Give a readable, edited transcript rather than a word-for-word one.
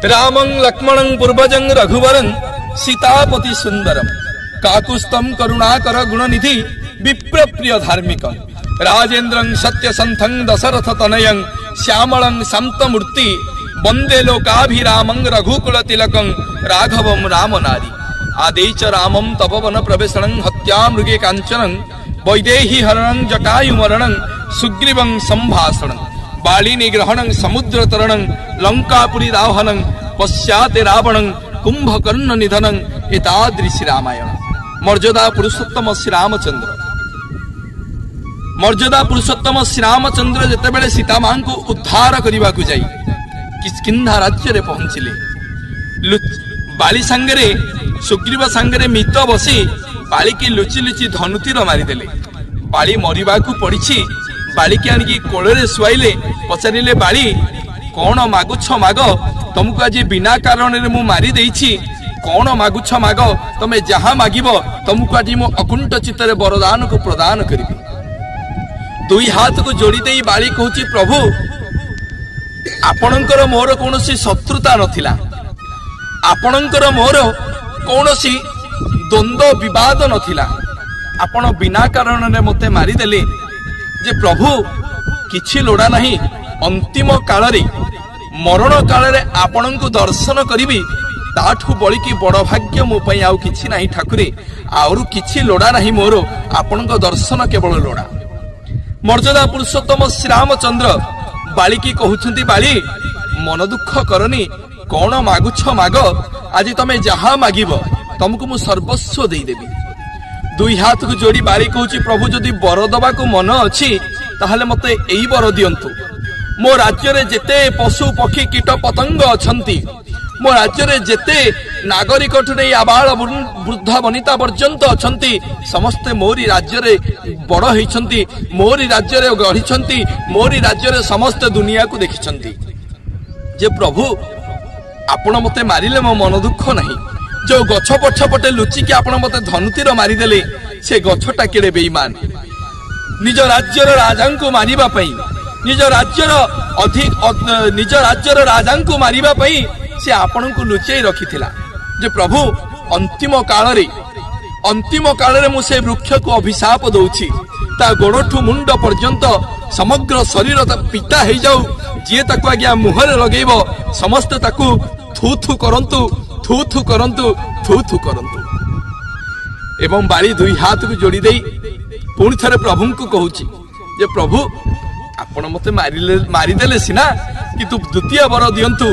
रामं लक्ष्मणं पूर्वजं रघुवरं सीतापति सुंदरम काकुस्तम करुणाकर गुणनिधि विप्रप्रिय धार्मिकं राजेन्द्रं सत्यसंथं दशरथ तनयं श्यामलं शांतमूर्ति वंदे लोकाभिरामं रघुकुलतिलकं राघवं रामनारी आदेच रामं तपोवन प्रवेशनं हत्या मृगे कांचनं वैदेही हरणं जटायुमरणं सुग्रीवं संभाषणं बाली निग्रहणं समुद्र तरणं लंकापुरी दाहनं पश्चाते रावणं कुंभकर्ण निधनं एतादृशी रामायण मर्यादा पुरुषोत्तम श्री रामचंद्र जेतेबेले सीता मां को उद्धार करने को जाई किष्किंधा राज्य रे पहुंचिले बाली सांगरे सुग्रीव सांगरे मित बसी बाली की लुचि लुचि धनुतीर मारिदेले बाली मरिबा को पड़ी बाली की आनिकी कोଳରେ शुआइले पचारिले बाली कौन मागुछ माग तुमको आज बिना कारण मु मारी देइछि कौन मागुछ माग तमे जहा मागिबो तुमको आज मु अकुंठ चित्तरे वरदान को प्रदान करिबि दुई हाथ को जोड़ी देई बाली कहूची प्रभु आपणकर मोर कौनसी शत्रुता नथिला आपणकर मोर कौनसी द्वंद्व विवाद नथिला आपण बिना कारण मते मारी देले जे प्रभु किछि लोड़ा नहीं अंतिम काल रे मरण काल रे आपण को दर्शन करिबी ताठू बळी की बड़ भाग्य मो पई आउ किछि नाही ठाकुरे आउरु किछि लोड़ा नहीं मोर आपण को दर्शन केवल लोड़ा मर्यादा पुरुषोत्तम श्री रामचंद्र बाली की कहउछंती बाली मन दुख करनी कौन मागुछ माग आज तमे जहा मागिब तुमको मु सर्वस्व दे देबी दुई हाथ को जोड़ी बाली कहूची प्रभु जदि बर दबा को मन अछि ताहले मते एई बर दियंतु मो राज्य रे जेते पशु पक्षी कीट पतंग अछंती मो राज्य रे जेते नागरिक ठुने आबाल वृद्ध वनिता पर्यंत अछंती समस्ते मोरी राज्य रे बड़ होइछंती मोरी राज्य रे गढ़िछंती मोरी राज्य रे समस्त दुनिया को देखिछंती जे प्रभु आपण मते मारिले मो मन दुख नहीं जो गछ पछ पटे लुचि के आपण मते धनुतीर मारिदेले से गछटा केड़े बेईमान निज राज्यर राजा को मारिबा पई निज राज्यर राजा को मारिबा पई से आपण को लुचेई रखिथिला जे प्रभु अंतिम काल रे मु से वृक्ष को अभिशाप दउछि ता गोड़ठू मुंड पर्यंत समग्र शरीर पिता हे जाऊ जे ताको आज्ञा मुहरे लगेइबो समस्त ताको थू थू करंतु एवं बाली दुई हाथ को जोड़ी दे पुणी थे प्रभु को कहूची जे प्रभु आपण मते मारिदेले सिना किंतु द्वितीय वर दियंतु।